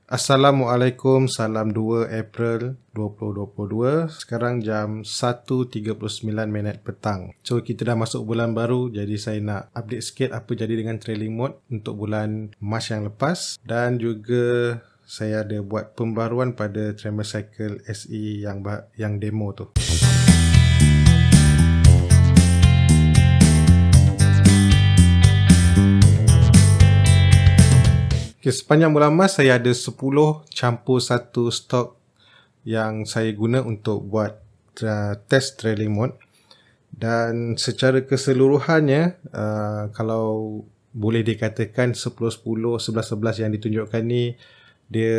Assalamualaikum, salam 2 April 2022. Sekarang jam 1.39 petang. So, kita dah masuk bulan baru, jadi saya nak update sikit apa jadi dengan trailing mode untuk bulan Mac yang lepas. Dan juga saya ada buat pembaruan pada Tremor Cycle SE yang demo tu. Okay, sepanjang bulan Mac saya ada 10 campur 1 stok yang saya guna untuk buat test trailing mode. Dan secara keseluruhannya, kalau boleh dikatakan 10-10, 11-11 yang ditunjukkan ni, dia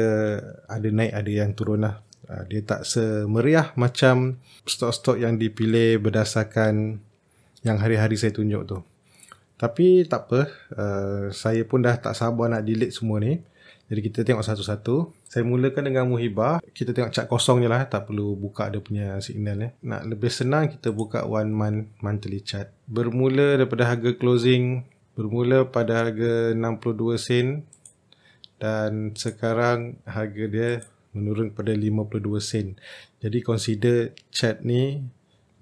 ada naik ada yang turun lah. Dia tak semeriah macam stok-stok yang dipilih berdasarkan yang hari-hari saya tunjuk tu. Tapi tak apa, saya pun dah tak sabar nak delete semua ni. Jadi kita tengok satu-satu. Saya mulakan dengan Muhibah. Kita tengok chart kosong je lah, tak perlu buka dia punya signal ni. Nak lebih senang, kita buka 1 month monthly chart. Bermula daripada harga closing, bermula pada harga 62 sen. Dan sekarang harga dia menurun pada 52 sen. Jadi consider chart ni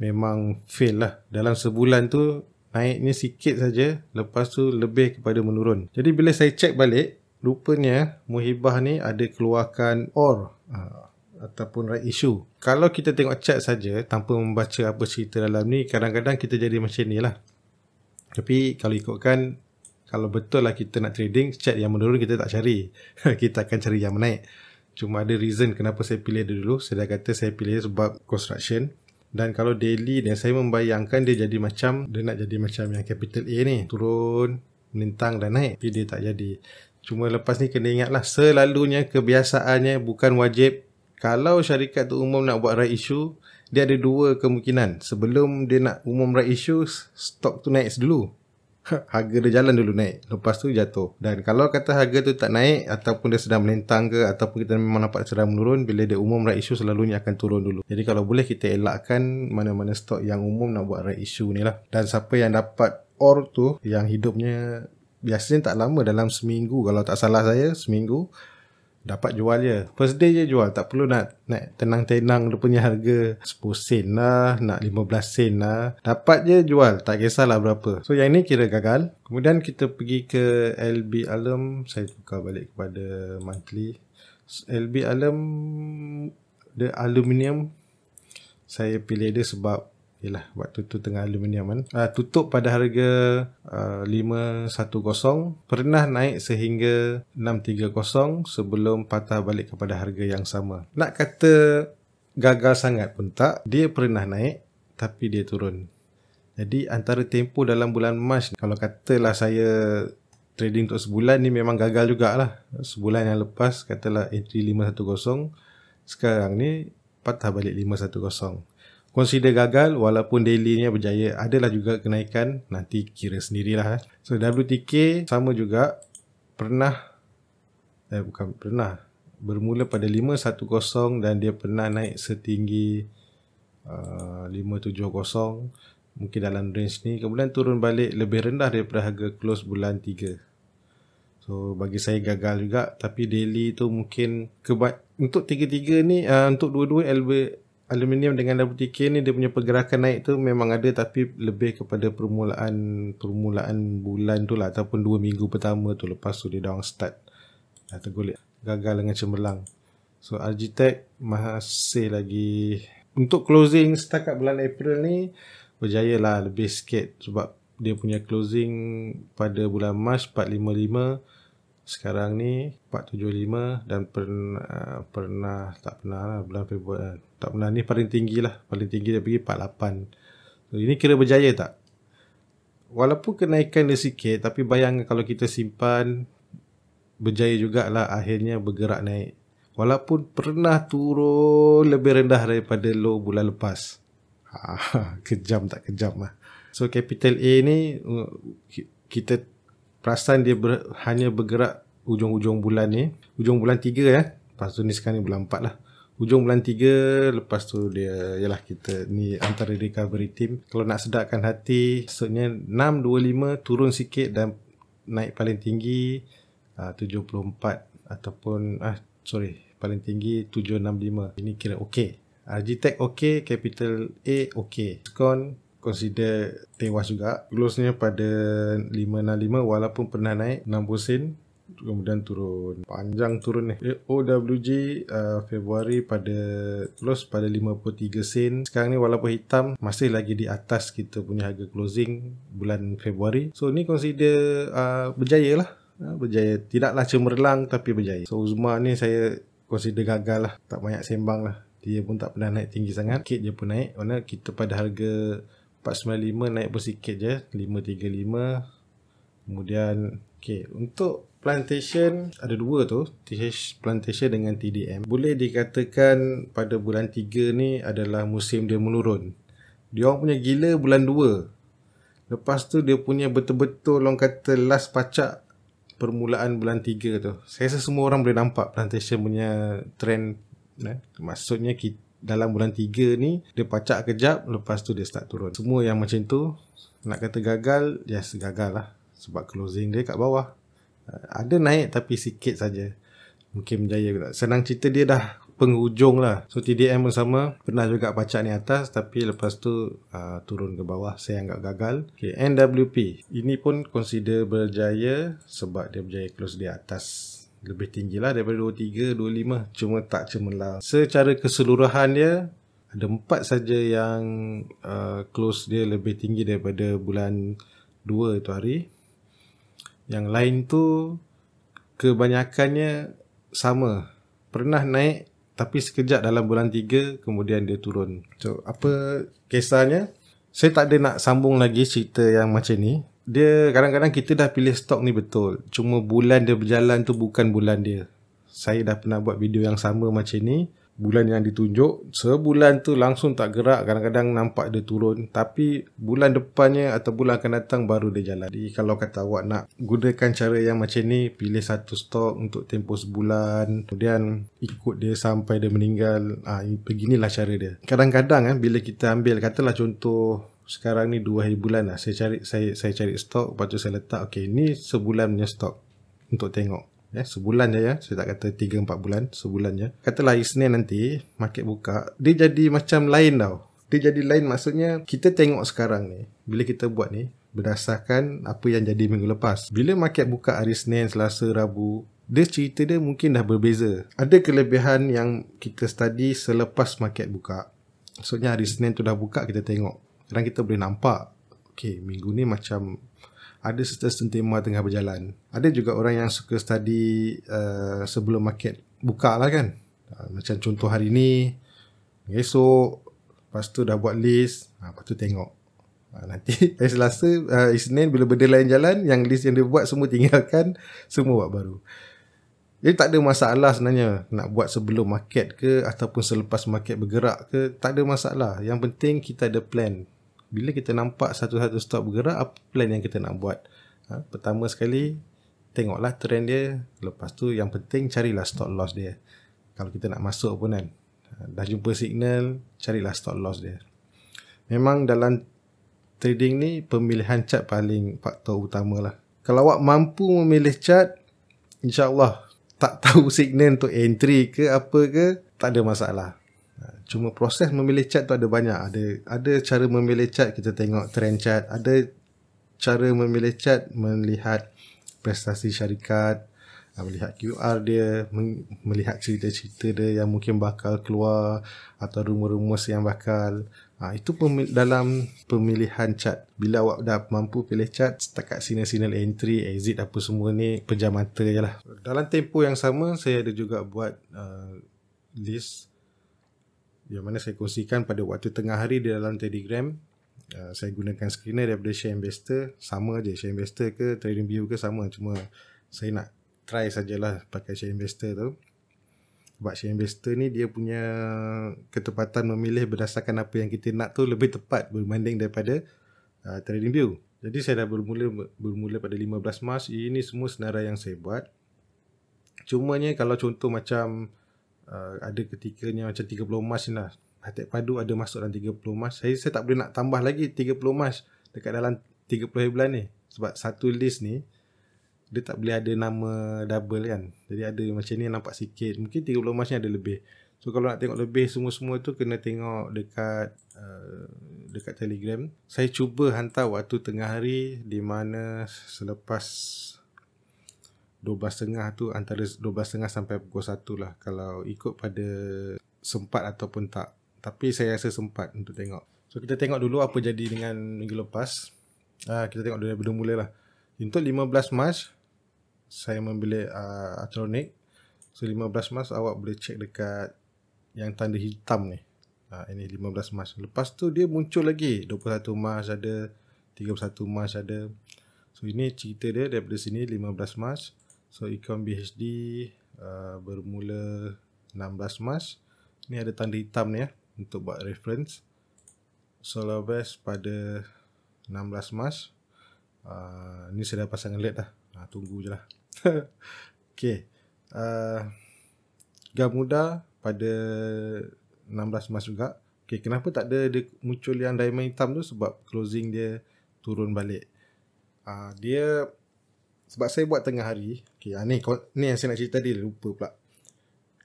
memang fail lah. Dalam sebulan tu naiknya sikit saja, lepas tu lebih kepada menurun. Jadi bila saya cek balik, rupanya Muhibah ni ada keluarkan OR ataupun right issue. Kalau kita tengok chart saja tanpa membaca apa cerita dalam ni, kadang-kadang kita jadi macam ni lah. Tapi kalau ikutkan, kalau betul lah kita nak trading, chart yang menurun kita tak cari. Kita akan cari yang menaik. Cuma ada reason kenapa saya pilih dia dulu. Saya dah kata saya pilih sebab construction. Dan kalau daily ni, saya membayangkan dia jadi macam, dia nak jadi macam yang capital A ni. Turun, melintang dan naik. Tapi dia tak jadi. Cuma lepas ni kena ingatlah, selalunya kebiasaannya bukan wajib. Kalau syarikat tu umum nak buat right issue, dia ada dua kemungkinan. Sebelum dia nak umum right issue, stok tu naik dulu. Harga dia jalan dulu naik, lepas tu jatuh. Dan kalau kata harga tu tak naik, ataupun dia sedang melintang ke, ataupun kita memang nampak sedang menurun, bila dia umum right issue selalunya akan turun dulu. Jadi kalau boleh kita elakkan mana-mana stok yang umum nak buat right issue ni lah. Dan siapa yang dapat OR tu, yang hidupnya biasanya tak lama, dalam seminggu, kalau tak salah saya, seminggu dapat jual je. First day je jual, tak perlu nak tenang-tenang dia punya harga 10 sen lah, nak 15 sen lah. Dapat je jual, tak kisahlah berapa. So yang ni kira gagal. Kemudian kita pergi ke LB Alum. Saya tukar balik kepada monthly. LB Alum, dia aluminium. Saya pilih dia sebab yelah, waktu tu tengah aluminium kan. Tutup pada harga 510. Pernah naik sehingga 630 sebelum patah balik kepada harga yang sama. Nak kata gagal sangat pun tak. Dia pernah naik tapi dia turun. Jadi antara tempoh dalam bulan Mac, kalau katalah saya trading untuk sebulan ni memang gagal jugalah. Sebulan yang lepas katalah entry 510. Sekarang ni patah balik 510. Consider gagal walaupun daily-nya berjaya. Adalah juga kenaikan, nanti kira sendirilah. So WTK sama juga, bermula pada 510 dan dia pernah naik setinggi 570, mungkin dalam range ni. Kemudian turun balik lebih rendah daripada harga close bulan 3. So bagi saya gagal juga. Tapi daily tu mungkin untuk tiga-tiga ni, untuk dua-dua aluminium dengan WTK ni, dia punya pergerakan naik tu memang ada, tapi lebih kepada permulaan bulan tu lah, ataupun 2 minggu pertama tu. Lepas tu dia down start, tergolek, gagal dengan cemerlang. So Argitech masih lagi untuk closing setakat bulan April ni berjaya lah lebih sikit, sebab dia punya closing pada bulan Mac 455, sekarang ni 475, dan pernah lah bulan Februari, tak pernah, ni paling tinggi lah, paling tinggi dia pergi 48. So ini kira berjaya tak? Walaupun kenaikan dia sikit, tapi bayangkan kalau kita simpan, berjaya jugalah akhirnya bergerak naik. Walaupun pernah turun lebih rendah daripada low bulan lepas. Kejam tak kejam lah. So capital A ni kita perasan dia hanya bergerak ujung-ujung bulan ni. Ujung bulan 3 Lepas tu ni sekarang ni bulan 4 lah. Ujung bulan 3, lepas tu dia, yalah, kita ni antara recovery team. Kalau nak sedarkan hati, maksudnya 625 turun sikit dan naik paling tinggi 74. ataupun paling tinggi 765. Ini kira okey. RGTech okey, capital A okey. Diskon consider tewas juga. Close-nya pada 565 walaupun pernah naik 60 sen, kemudian turun. Panjang turun ni. OWG Februari pada close pada 53 sen. Sekarang ni walaupun hitam, masih lagi di atas kita punya harga closing bulan Februari. So ni consider berjaya lah. Berjaya. Tidaklah cemerlang tapi berjaya. So Uzma ni saya consider gagal lah. Tak banyak sembang lah. Dia pun tak pernah naik tinggi sangat. Sikit je pun naik. Mana kita pada harga 495 naik pun sikit je. 535. Kemudian untuk plantation ada dua tu, TH plantation dengan TDM. Boleh dikatakan pada bulan 3 ni adalah musim dia menurun. Dia orang punya gila bulan 2. Lepas tu dia punya betul-betul orang kata last pacak permulaan bulan 3 tu. Saya rasa semua orang boleh nampak plantation punya trend. Maksudnya dalam bulan 3 ni dia pacak kejap, lepas tu dia start turun. Semua yang macam tu nak kata gagal, yes gagal lah. Sebab closing dia kat bawah. Ada naik tapi sikit saja. Mungkin berjaya juga. Senang cerita dia dah penghujung lah. So TDM pun sama. Pernah juga pacak ni atas tapi lepas tu turun ke bawah. Saya anggap gagal. NWP. Ini pun consider berjaya sebab dia berjaya close di atas. Lebih tinggi lah daripada 23, 25. Cuma tak cemerlang. Secara keseluruhan dia ada 4 saja yang close dia lebih tinggi daripada bulan 2 itu hari. Yang lain tu kebanyakannya sama. Pernah naik tapi sekejap dalam bulan 3 kemudian dia turun. So apa kisahnya? Saya tak ada nak sambung lagi cerita yang macam ni. Dia kadang-kadang kita dah pilih stok ni betul. Cuma bulan dia berjalan tu bukan bulan dia. Saya dah pernah buat video yang sama macam ni. Bulan yang ditunjuk, sebulan tu langsung tak gerak. Kadang-kadang nampak dia turun. Tapi bulan depannya atau bulan akan datang baru dia jalan. Jadi kalau kata awak nak gunakan cara yang macam ni, pilih satu stok untuk tempoh sebulan. Kemudian ikut dia sampai dia meninggal. Beginilah cara dia. Kadang-kadang bila kita ambil, katalah contoh sekarang ni 2 hari bulan lah. Saya cari stok, lepas tu saya letak. Okay, ni sebulan punya stok untuk tengok. Sebulan je ya. Saya tak kata 3-4 bulan. Sebulan je. Katalah Isnin nanti market buka, dia jadi macam lain tau. Dia jadi lain maksudnya kita tengok sekarang ni. Bila kita buat ni berdasarkan apa yang jadi minggu lepas. Bila market buka hari Senin, Selasa, Rabu, dia cerita dia mungkin dah berbeza. Ada kelebihan yang kita study selepas market buka. Maksudnya hari Senin tu dah buka, kita tengok. Sekarang kita boleh nampak. Okay, minggu ni macam ada certain tema tengah berjalan. Ada juga orang yang suka study sebelum market buka lah kan. Macam contoh hari ni, esok, lepas tu dah buat list, lepas tu tengok. Nanti hari Selasa, Isnin bila benda lain jalan, yang list yang dia buat semua tinggalkan, semua buat baru. Jadi tak ada masalah sebenarnya nak buat sebelum market ke ataupun selepas market bergerak ke, tak ada masalah. Yang penting kita ada plan. Bila kita nampak satu-satu stok bergerak, apa plan yang kita nak buat? Pertama sekali, tengoklah trend dia. Lepas tu yang penting carilah stop loss dia. Kalau kita nak masuk pun kan, dah jumpa signal, carilah stop loss dia. Memang dalam trading ni, pemilihan chart paling faktor utama lah. Kalau awak mampu memilih chart, insyaAllah tak tahu signal untuk entry ke apa ke, tak ada masalah. Cuma proses memilih chart tu ada banyak. Ada cara memilih chart, kita tengok trend chart. Ada cara memilih chart, melihat prestasi syarikat, melihat QR dia, melihat cerita-cerita dia yang mungkin bakal keluar atau rumus-rumus yang bakal. Itu dalam pemilihan chart. Bila awak dah mampu pilih chart, setakat signal entry, exit apa semua ni pejam mata je lah. Dalam tempoh yang sama, saya ada juga buat list yang mana saya kongsikan pada waktu tengah hari di dalam Telegram. Saya gunakan screener daripada Share Investor. Sama je, Share Investor ke TradingView ke sama. Cuma saya nak try sajalah pakai Share Investor tu. Sebab Share Investor ni dia punya ketepatan memilih berdasarkan apa yang kita nak tu lebih tepat berbanding daripada TradingView. Jadi saya dah bermula pada 15 Mac. Ini semua senarai yang saya buat. Cumanya kalau contoh macam ada ketikanya macam 30 Mac ni lah, hati padu ada masuk dalam 30 Mac, saya tak boleh nak tambah lagi 30 Mac dekat dalam 30 hari bulan ni. Sebab satu list ni dia tak boleh ada nama double kan. Jadi ada macam ni nampak sikit. Mungkin 30 Mac ni ada lebih. So kalau nak tengok lebih semua-semua tu kena tengok dekat Telegram. Saya cuba hantar waktu tengah hari di mana selepas 12.30 tu, antara 12.30 sampai pukul 1 lah, kalau ikut pada sempat ataupun tak. Tapi saya rasa sempat untuk tengok. So kita tengok dulu apa jadi dengan minggu lepas. Kita tengok daripada mula lah. Untuk 15 Mac saya membeli Atronic. So 15 Mac awak boleh check dekat yang tanda hitam ni. Ini 15 Mac. Lepas tu dia muncul lagi 21 Mac ada, 31 Mac ada. So ini cerita dia daripada sini 15 Mac. So Econ BHD bermula 16 Mac. Ni ada tanda hitam ni untuk buat reference. Solarvest pada 16 Mac. Ni saya dah pasang LED dah. Tunggu je lah. Okay. Gamuda pada 16 Mac juga. Okay, kenapa tak ada dia muncul yang diamond hitam tu? Sebab closing dia turun balik. Dia sebab saya buat tengah hari. Okay, ni yang saya nak cerita tadi, lupa pula.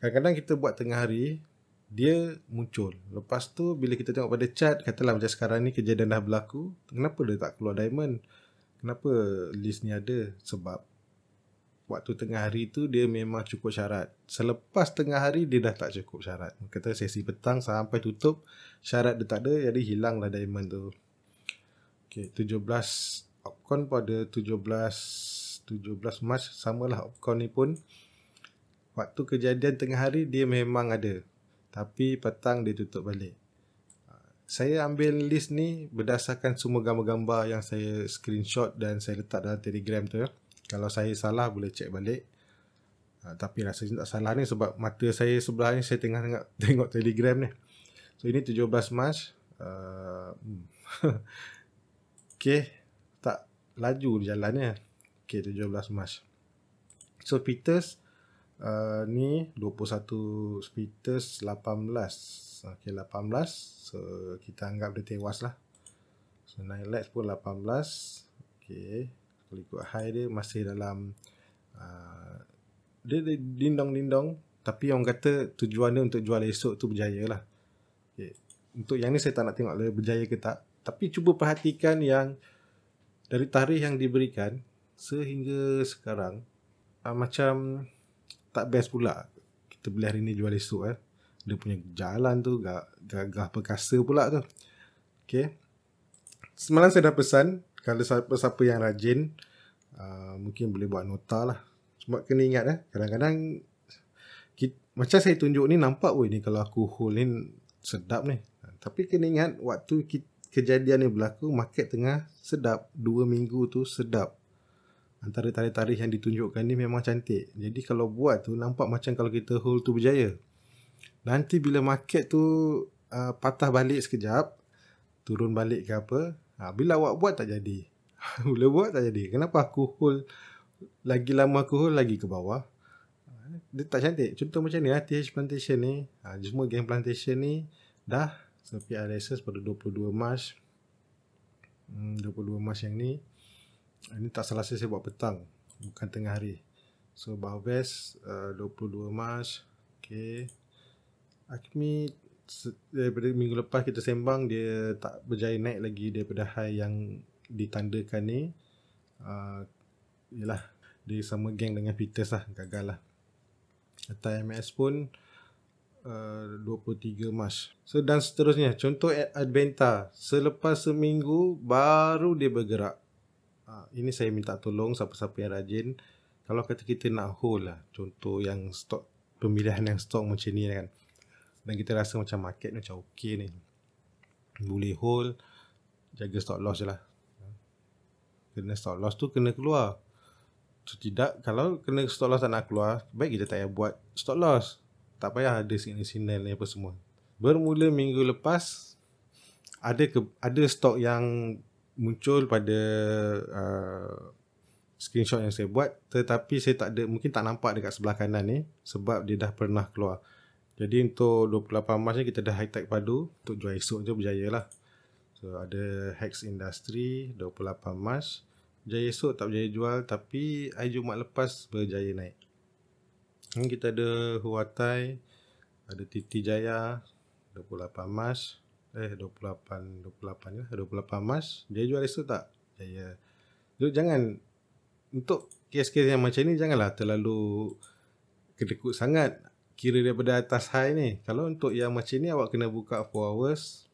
Kadang-kadang kita buat tengah hari, dia muncul. Lepas tu bila kita tengok pada chart, katalah macam sekarang ni kejadian dah berlaku, kenapa dia tak keluar diamond? Kenapa list ni ada? Sebab waktu tengah hari tu dia memang cukup syarat. Selepas tengah hari dia dah tak cukup syarat. Kata sesi petang sampai tutup, syarat dia tak ada, jadi hilanglah diamond tu. Okay, 17 Opcon pada 17 Mac, samalah Opcon ni pun. Waktu kejadian tengah hari dia memang ada, tapi petang dia tutup balik. Saya ambil list ni berdasarkan semua gambar-gambar yang saya screenshot dan saya letak dalam Telegram tu. Kalau saya salah boleh check balik. Tapi rasanya tak salah ni sebab mata saya sebelah ni saya tengah tengok Telegram ni. So ini 17 Mac. Okay, tak laju jalannya. Okay, 17 Mac. So Peters ni 21 Peters 18. Okay, 18. So kita anggap dia tewas lah. So Nilex pun 18. Okay, kalau ikut high dia masih dalam dia dindong-dindong, tapi orang kata tujuan dia untuk jual esok tu berjaya lah. Okay. Untuk yang ni saya tak nak tengok berjaya ke tak, tapi cuba perhatikan yang dari tarikh yang diberikan sehingga sekarang, macam tak best pula kita beli hari ni jual esok. Dia punya jalan tu gagah perkasa pula tu. Okay, semalam saya dah pesan, kalau siapa-siapa yang rajin mungkin boleh buat nota lah. Sebab kena ingat kadang-kadang macam saya tunjuk ni nampak ni kalau aku hold ni sedap ni. Tapi kena ingat waktu kejadian ni berlaku, market tengah sedap. 2 minggu tu sedap. Antara tarikh-tarikh yang ditunjukkan ni memang cantik. Jadi kalau buat tu nampak macam kalau kita hold tu berjaya. Nanti bila market tu patah balik sekejap, turun balik ke apa, bila awak buat tak jadi. Bila buat tak jadi. Kenapa aku hold, lagi lama aku hold lagi ke bawah. Dia tak cantik. Contoh macam ni TH Plantation ni, semua geng Plantation ni dah. So PRSS pada 22 Mac. 22 Mac yang ni. Ini tak salah saya buat petang, bukan tengah hari. So Bauves 22 Mac. Okay, Acme daripada minggu lepas kita sembang, dia tak berjaya naik lagi daripada high yang ditandakan ni. Yelah, dia sama geng dengan Peters lah, gagal lah. Atas MS pun 23 Mac. So dan seterusnya. Contoh Adventa, selepas seminggu baru dia bergerak. Ini saya minta tolong siapa-siapa yang rajin, kalau kata kita nak hold lah, contoh yang stok, pemilihan yang stok macam ni kan, dan kita rasa macam market macam okey ni, boleh hold, jaga stop loss je lah. Kena stop loss tu kena keluar. So tidak, kalau kena stop loss tak nak keluar, baik kita tak payah buat stop loss. Tak payah ada signal ni apa semua. Bermula minggu lepas ada stok yang muncul pada screenshot yang saya buat, tetapi saya tak ada, mungkin tak nampak dekat sebelah kanan ni sebab dia dah pernah keluar. Jadi untuk 28 Mac ni kita dah high tech padu, untuk jual esok je berjaya lah. So ada Hex Industry 28 Mac, Berjaya esok tak berjaya jual, tapi hari Jumaat lepas berjaya naik. Ini kita ada Huatai, ada Titi Jaya 28 emas, 28 ya, 28 emas. Berjaya jual esok tak? Berjaya. Jadi jangan, untuk kes-kes yang macam ni janganlah terlalu kedekut sangat kira daripada atas high ni. Kalau untuk yang macam ni awak kena buka 4 hours.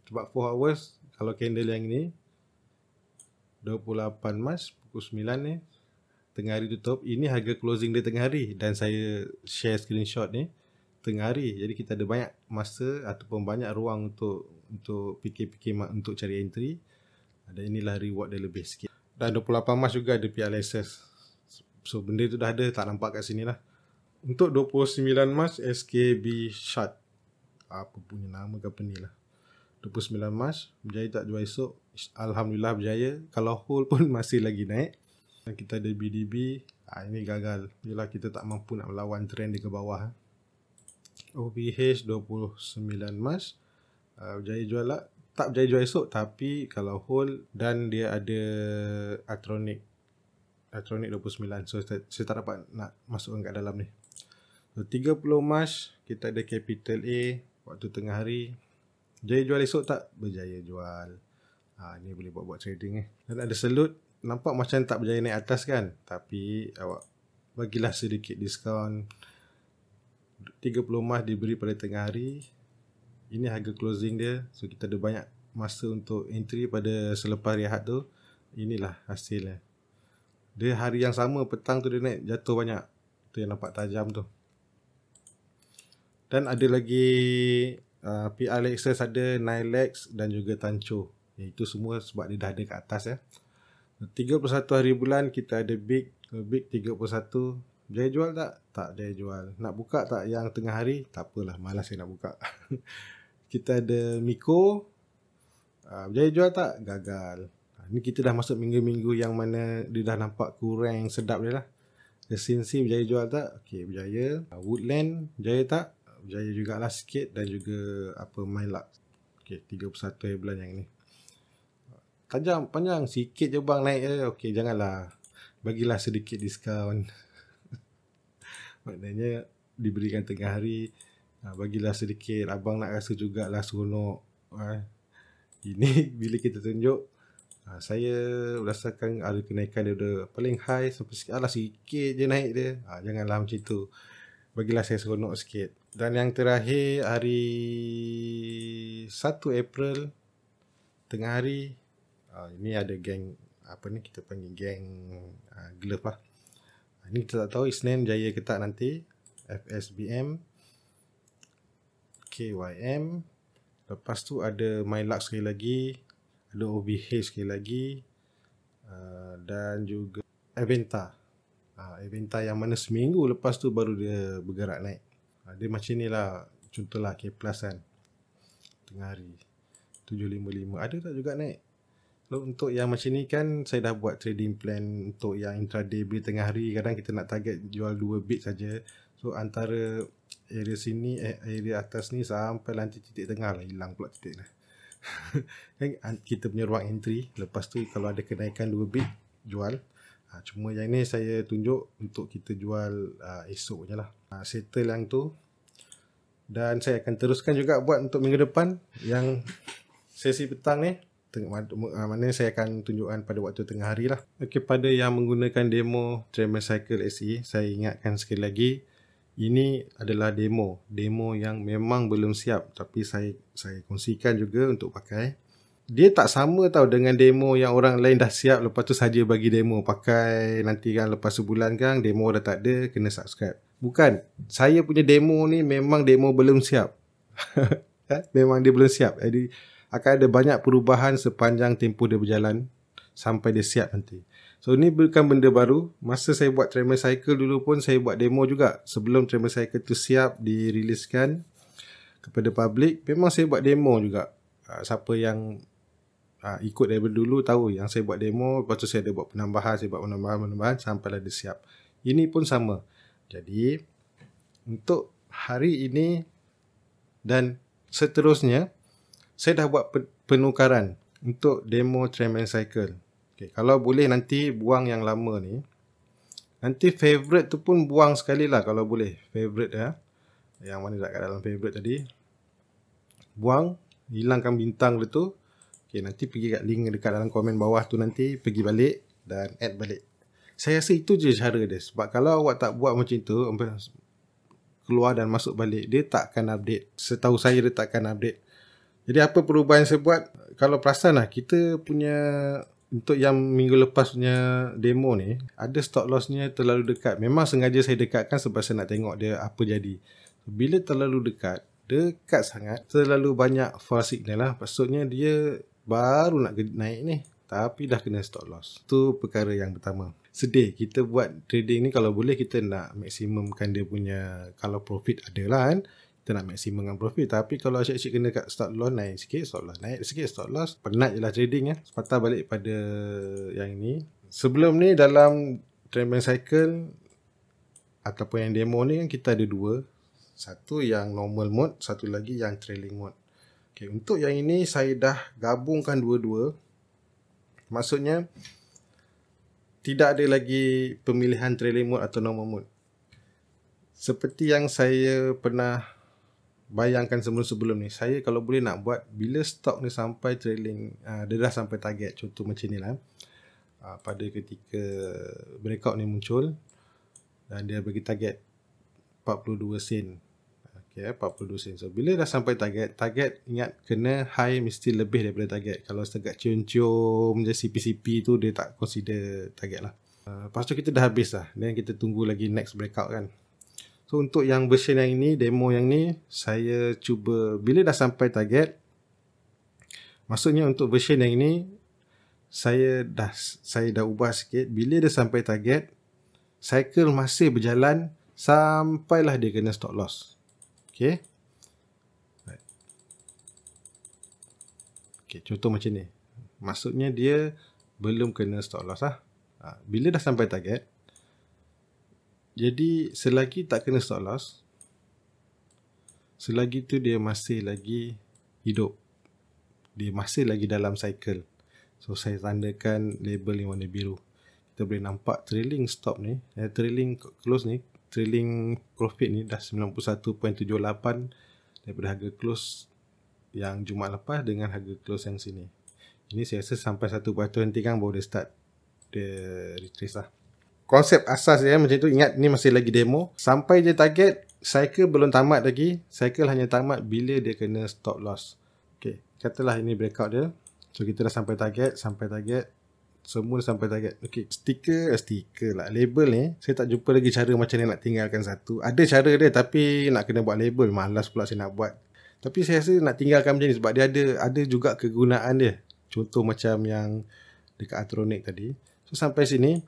Sebab 4 hours kalau candle yang ni 28 emas pukul 9 ni tengah hari tutup, ini harga closing dia tengah hari dan saya share screenshot ni tengah hari. Jadi kita ada banyak masa ataupun banyak ruang untuk fikir-fikir untuk cari entry. Dan inilah reward dia lebih sikit. Dan 28 emas juga ada PLSS. So benda tu dah ada, tak nampak kat sini lah. Untuk 29 emas SKB Shard. Apa punya nama company lah. 29 emas, berjaya tak jual esok? Alhamdulillah berjaya. Kalau hold pun masih lagi naik. Dan kita ada BDB, ini gagal. Yelah kita tak mampu nak melawan trend dia ke bawah. OVH 29 emas, berjaya jual lah. Tak berjaya jual esok, tapi kalau hold dan dia ada Atronic 29. So saya tak dapat nak masukkan kat dalam ni. So 30 emas, kita ada Capital A waktu tengah hari. Berjaya jual esok tak? Berjaya jual. Ni boleh buat trading ni. Dan ada Selut, nampak macam tak berjaya naik atas kan, tapi awak bagilah sedikit diskaun. 30 emas diberi pada tengah hari. Ini harga closing dia. So kita ada banyak masa untuk entry pada selepas rehat tu. Inilah hasilnya. Dia hari yang sama petang tu dia naik jatuh banyak. Tu yang nampak tajam tu. Dan ada lagi PR Lexus, ada Nilex dan juga Tancho. Itu semua sebab dia dah ada kat atas ya. 31 hari bulan kita ada Big 31. Berjaya jual tak? Tak berjaya jual. Nak buka tak yang tengah hari? Tak apalah, malas saya nak buka. Kita ada Miko. Berjaya jual tak? Gagal. Ni kita dah masuk minggu-minggu yang mana dia dah nampak kurang sedap dia lah. Sinsi berjaya jual tak? Okey, berjaya. Woodland berjaya tak? Berjaya jugalah sikit. Dan juga Myluck. Okey, 31 hari bulan yang ni. Tajam, panjang. Sikit je bang naik je. Okey, janganlah. Bagilah sedikit diskaun. Maknanya diberikan tengah hari. Bagilah sedikit. Abang nak rasa jugalah seronok. Ini bila kita tunjuk. Saya rasakan ada kenaikan dia udah paling high sampai sikit. Sikit je naik dia. Janganlah macam tu. Bagilah saya seronok sikit. Dan yang terakhir hari 1 April tengah hari. Ini ada geng kita panggil geng glove lah. Ini kita tak tahu Isnin jaya ke tak nanti. FSBM, KYM, lepas tu ada Myluck sekali lagi, ada OVH sekali lagi, dan juga Aventa. Aventa yang mana seminggu lepas tu baru dia bergerak naik. Dia macam ni lah, contohlah K Plus kan, tengah hari 755 ada tak juga naik. Untuk yang macam ni kan saya dah buat trading plan untuk yang intraday beli tengah hari. Kadang kita nak target jual 2 bit saja. So antara area sini area atas ni sampai nanti titik tengah lah, hilang pula titik lah. Kita punya ruang entry. Lepas tu kalau ada kenaikan 2 bit jual. Cuma yang ni saya tunjuk untuk kita jual esok je lah. Settle yang tu. Dan saya akan teruskan juga buat untuk minggu depan yang sesi petang ni. Mana saya akan tunjukkan pada waktu tengah hari lah. Kepada yang menggunakan demo Tremor Cycle SE, saya ingatkan sekali lagi, ini adalah demo yang memang belum siap, tapi saya kongsikan juga untuk pakai. Dia tak sama tau dengan demo yang orang lain dah siap lepas tu saja bagi demo pakai, nanti kan lepas sebulan kan demo dah tak ada, kena subscribe. Bukan, saya punya demo ni memang demo belum siap. Memang dia belum siap. Jadi akan ada banyak perubahan sepanjang tempoh dia berjalan sampai dia siap nanti. So ni bukan benda baru. Masa saya buat Tremor Cycle dulu pun saya buat demo juga. Sebelum Tremor Cycle tu siap diriliskan kepada public, memang saya buat demo juga. Siapa yang ikut daripada dulu tahu yang saya buat demo, lepas tu saya ada buat penambahan, saya buat penambahan sampailah dia siap. Ini pun sama. Jadi untuk hari ini dan seterusnya, saya dah buat penukaran untuk demo Tremor Cycle. Okay, kalau boleh nanti buang yang lama ni. Nanti favorite tu pun buang sekali lah kalau boleh. Favorite ya. Yang mana kat dalam favorite tadi. Buang. Hilangkan bintang dia tu. Okay, nanti pergi kat link dekat dalam komen bawah tu nanti. Pergi balik dan add balik. Saya rasa itu je cara dia. Sebab kalau awak tak buat macam tu, keluar dan masuk balik, dia tak akan update. Setahu saya dia tak akan update. Jadi apa perubahan yang saya buat? Kalau perasan lah, kita punya untuk yang minggu lepas punya demo ni, ada stop lossnya terlalu dekat. Memang sengaja saya dekatkan sebab saya nak tengok dia apa jadi. Bila terlalu dekat sangat, terlalu banyak false signal lah. Maksudnya dia baru nak naik ni, tapi dah kena stop loss. Itu perkara yang pertama. Sedih kita buat trading ni, kalau boleh kita nak maksimumkan dia punya, kalau profit ada lah kan, kita nak maksimumkan profit. Tapi kalau asyik-asyik kena kat stop loss, naik sikit stop loss, naik sikit stop loss, penat je lah trading ya. Sepatah balik pada yang ni. Sebelum ni dalam trendband cycle ataupun yang demo ni kan, kita ada dua. Satu yang normal mode, satu lagi yang trailing mode. Okay, untuk yang ini saya dah gabungkan dua-dua. Maksudnya tidak ada lagi pemilihan trailing mode atau normal mode. Seperti yang saya pernah bayangkan sebelum-sebelum ni, saya kalau boleh nak buat bila stok ni sampai trailing, dia dah sampai target, contoh macam ni lah, pada ketika breakout ni muncul dan dia bagi target 42 sen. Okay, 42 sen. So bila dah sampai target ingat kena high mesti lebih daripada target. Kalau setakat cium-cium je CP-CP tu, dia tak consider target lah. Lepas tu kita dah habis lah, dan kita tunggu lagi next breakout kan. So untuk yang version yang ini, demo yang ni, saya cuba bila dah sampai target, maksudnya untuk version yang ini saya dah ubah sikit. Bila dah sampai target, cycle masih berjalan sampailah dia kena stop loss. Okay. Okay, contoh macam ni. Maksudnya dia belum kena stop loss lah. Bila dah sampai target, jadi selagi tak kena stop loss, selagi tu dia masih lagi hidup. Dia masih lagi dalam cycle. So saya tandakan label yang warna biru. Kita boleh nampak trailing stop ni, trailing close ni, trailing profit ni dah 91.78 daripada harga close yang Jumaat lepas dengan harga close yang sini. Ini saya rasa sampai 1 batu nanti kan baru dia start dia retrace lah. Konsep asas dia macam tu. Ingat ni masih lagi demo. Sampai je target, cycle belum tamat lagi. Cycle hanya tamat bila dia kena stop loss. Okay, katalah ini breakout dia. So kita dah sampai target, semua dah sampai target. Okay, stiker lah, label ni saya tak jumpa lagi cara macam ni nak tinggalkan satu. Ada cara dia tapi nak kena buat label, malas pula saya nak buat. Tapi saya rasa nak tinggalkan macam ni sebab dia ada juga kegunaan dia. Contoh macam yang dekat Atronic tadi. So sampai sini,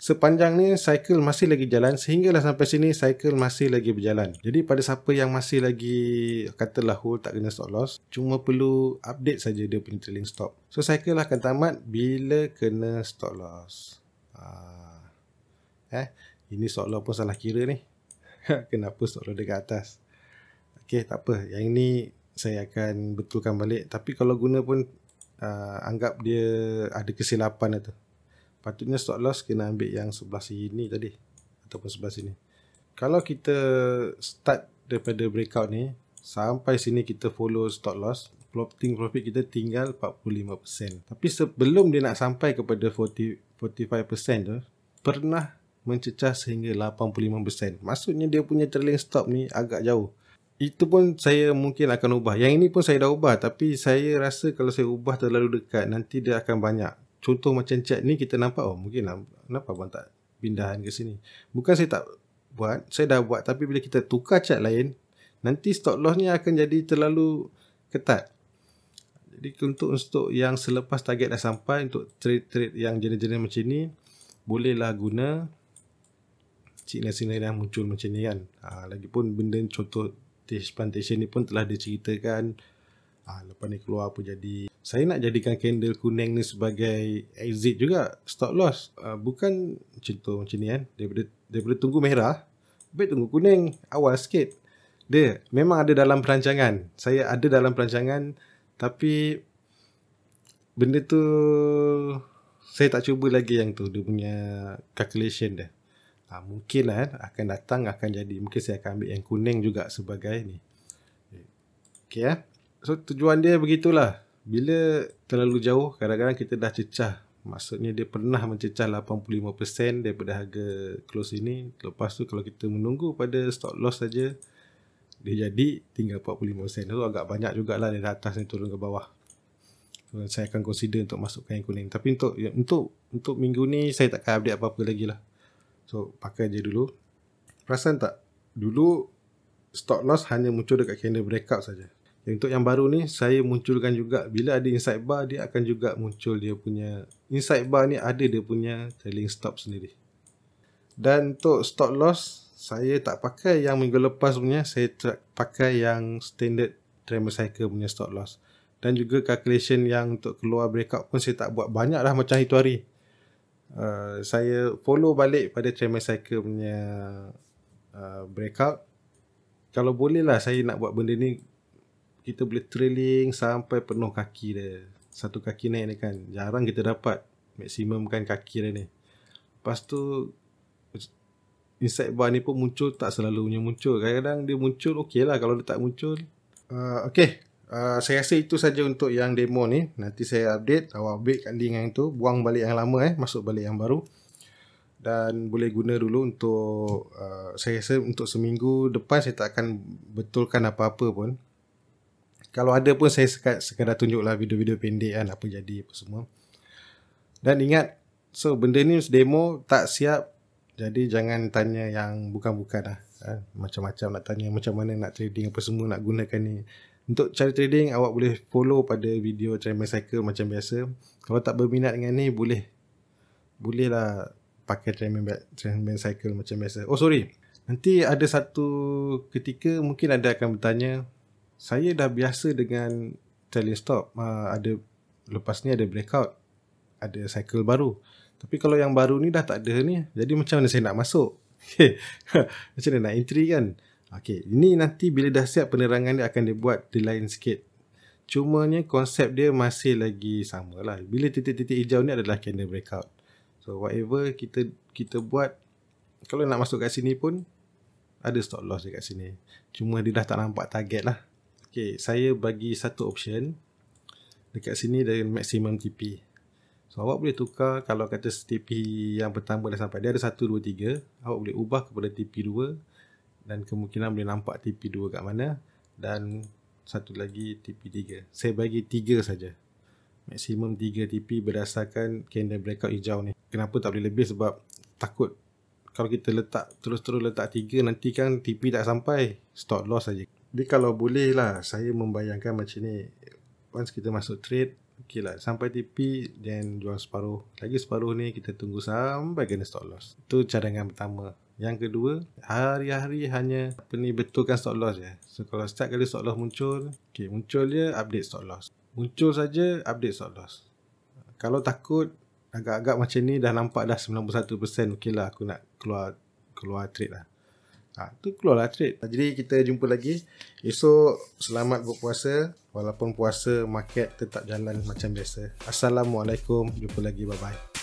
sepanjang ni cycle masih lagi jalan, sehinggalah sampai sini cycle masih lagi berjalan. Jadi pada siapa yang masih lagi katalah hold tak kena stop loss, cuma perlu update saja dia punya trailing stop. So cycle akan tamat bila kena stop loss. Ini stop loss pun salah kira ni. Kenapa stop loss dekat atas? Okay, tak apa. Yang ini saya akan betulkan balik. Tapi kalau guna pun anggap dia ada kesilapan tu. Patutnya stop loss kena ambil yang sebelah sini tadi ataupun sebelah sini. Kalau kita start daripada breakout ni sampai sini kita follow stop loss, floating profit kita tinggal 45%. Tapi sebelum dia nak sampai kepada 45% tu, pernah mencecah sehingga 85%. Maksudnya dia punya trailing stop ni agak jauh. Itu pun saya mungkin akan ubah. Yang ini pun saya dah ubah, tapi saya rasa kalau saya ubah terlalu dekat nanti dia akan banyak. Contoh macam chat ni kita nampak, mungkin kenapa abang tak pindahan ke sini. Bukan saya tak buat, saya dah buat. Tapi bila kita tukar chat lain, nanti stop loss ni akan jadi terlalu ketat. Jadi untuk yang selepas target dah sampai, untuk trade-trade yang jenis-jenis macam ni, bolehlah guna signal-signal yang muncul macam ni kan. Lagipun benda contoh plantation ni pun telah diceritakan. Lepas ni keluar apa jadi. Saya nak jadikan candle kuning ni sebagai exit juga, stop loss. Bukan contoh macam ni kan. Daripada tunggu merah, baik tunggu kuning, awal sikit. Dia memang ada dalam perancangan. Saya ada dalam perancangan, tapi benda tu Saya tak cuba lagi yang tu, dia punya calculation dia. Mungkin lah akan datang akan jadi. Mungkin saya akan ambil yang kuning juga sebagai ni. Okay So tujuan dia begitulah. Bila terlalu jauh, kadang-kadang kita dah cecah. Maksudnya dia pernah mencecah 85% daripada harga close ini. Lepas tu kalau kita menunggu pada stop loss saja, dia jadi tinggal 45%. So agak banyak jugalah dari atas ni turun ke bawah. So, saya akan consider untuk masukkan yang kuning. Tapi untuk minggu ni saya takkan update apa-apa lagi lah. So pakai je dulu. Perasan tak? Dulu stop loss hanya muncul dekat candle breakout saja. Untuk yang baru ni saya munculkan juga. Bila ada inside bar, dia akan juga muncul dia punya inside bar ni, ada dia punya trailing stop sendiri. Dan untuk stop loss, saya tak pakai yang minggu lepas punya. Saya pakai yang standard tremor cycle punya stop loss. Dan juga calculation yang untuk keluar breakout pun saya tak buat banyak lah macam itu hari. Saya follow balik pada tremor cycle punya breakout. Kalau boleh lah saya nak buat benda ni, kita boleh trailing sampai penuh kaki dia. Satu kaki naik ni kan, jarang kita dapat maksimum kan kaki dia ni. Lepas tu inside bar ni pun muncul, tak selalunya muncul. Kadang-kadang dia muncul, okey lah. Kalau dia tak muncul, saya rasa itu saja untuk yang demo ni. Nanti saya update, awak update kat link yang tu, buang balik yang lama, masuk balik yang baru. Dan boleh guna dulu untuk saya rasa untuk seminggu depan saya tak akan betulkan apa-apa pun. Kalau ada pun saya sekadar tunjuklah video-video pendek kan, apa jadi apa semua. Dan ingat, so benda ni demo tak siap, jadi jangan tanya yang bukan-bukan lah. Macam-macam nak tanya macam mana nak trading apa semua, nak gunakan ni. Untuk cara trading, awak boleh follow pada video tremor cycle macam biasa. Kalau tak berminat dengan ni, bolehlah pakai tremor cycle macam biasa. Oh sorry, nanti ada satu ketika mungkin anda akan bertanya, saya dah biasa dengan trailing stop, ada lepas ni ada breakout, ada cycle baru. Tapi kalau yang baru ni dah tak ada ni, jadi macam mana saya nak masuk? Macam mana nak entry kan? Okay, ini nanti bila dah siap penerangan dia akan dibuat di lain sikit. Cumanya konsep dia masih lagi sama lah. Bila titik-titik hijau ni adalah candle breakout. So whatever kita buat, kalau nak masuk kat sini pun ada stop loss dekat sini. Cuma dia dah tak nampak target lah. Okay, saya bagi satu option dekat sini dengan maximum TP. So awak boleh tukar. Kalau kata TP yang pertama dah sampai, dia ada 1, 2, 3. Awak boleh ubah kepada TP 2. Dan kemungkinan boleh nampak TP 2 kat mana. Dan satu lagi TP 3. Saya bagi 3 saja. Maksimum 3 TP berdasarkan candle breakout hijau ni. Kenapa tak boleh lebih? Sebab takut kalau kita letak terus-terus letak 3, nanti kan TP tak sampai, stop loss saja. Jadi kalau boleh lah, saya membayangkan macam ni. Once kita masuk trade, okey lah, sampai TP dan jual separuh. Lagi separuh ni kita tunggu sampai kena stop loss. Itu cadangan pertama. Yang kedua, hari-hari hanya betulkan stop loss je. So kalau start kali stop loss muncul, muncul je, update stop loss. Muncul saja, update stop loss. Kalau takut agak-agak macam ni, dah nampak dah 91%, okey lah, aku nak keluar trade lah. Tu keluarlah trade. Jadi kita jumpa lagi esok. Selamat berpuasa. Walaupun puasa, market tetap jalan macam biasa. Assalamualaikum. Jumpa lagi. Bye-bye.